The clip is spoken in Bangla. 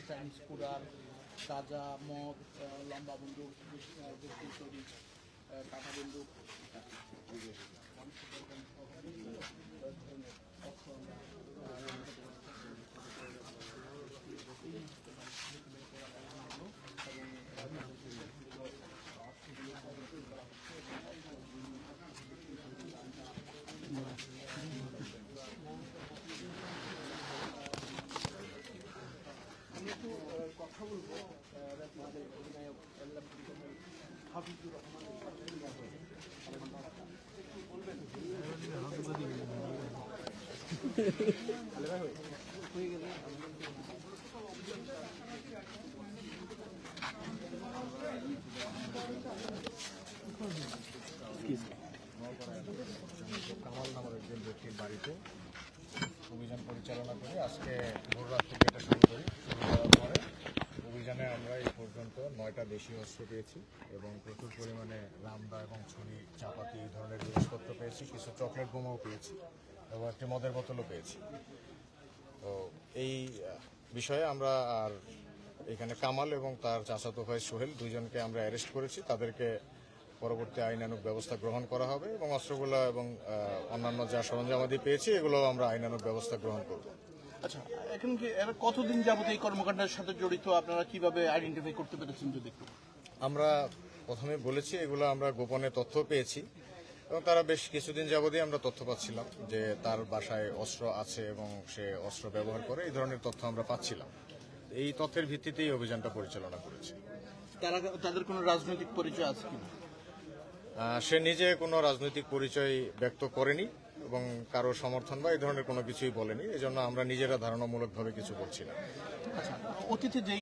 চাইনিজ কুড়াল, গাঁজা, মদ, লম্বা বন্দুক, দেশীয় তৈরি কাঁটা বন্দুক, আমি একটু কথা বলবো আমাদের অধিনায়ক হাফিজুর রহমান হয়ে গেলে কামাল নামের একজন ব্যক্তির বাড়িতে অভিযান পরিচালনা করে আজকে ভোর রাত থেকে এটা শুরু করি। শুরু করার পরে অভিযানে আমরা এই পর্যন্ত 9টা দেশীয় অস্ত্র পেয়েছি এবং প্রচুর পরিমাণে রামদা এবং ছুরি, চাপাতি এই ধরনের জিনিসপত্র পেয়েছি, কিছু চকলেট বোমাও পেয়েছি এবং একটি মদের বোতলও পেয়েছি। তো এই বিষয়ে আমরা আর এখানে কামাল এবং তার চাচাতো ভাই সোহেল দুইজনকে আমরা অ্যারেস্ট করেছি। তাদেরকে পরবর্তী আইনানুগ ব্যবস্থা গ্রহণ করা হবে এবং অস্ত্রগুলো এবং অন্যান্য যা সরঞ্জামাদি পেয়েছি এগুলো আমরা আইনানুগ ব্যবস্থা গ্রহণ করব। আচ্ছা, এখন কি এরা কতদিন যাবত এই কর্মকাণ্ডের সাথে জড়িত, আপনারা কিভাবে আইডেন্টিফাই করতে পেরেছেন যদি একটু? আমরা প্রথমে বলেছি এগুলো আমরা গোপনে তথ্য পেয়েছি এবং তারা বেশ কিছুদিন যাবতই আমরা তথ্য পাচ্ছিলাম যে তার বাসায় অস্ত্র আছে এবং সে অস্ত্র ব্যবহার করে, এই ধরনের তথ্য আমরা পাচ্ছিলাম। এই তথ্যের ভিত্তিতেই অভিযানটা পরিচালনা করেছি। তাদের কোনো রাজনৈতিক পরিচয় আছে কিনা? সে নিজে কোনো রাজনৈতিক পরিচয় ব্যক্ত করেনি এবং কারো সমর্থন বা এই ধরনের কোনো কিছুই বলেনি, এজন্য আমরা নিজেরা ধারণামূলকভাবে কিছু বলছি না। আচ্ছা, অতীতে যে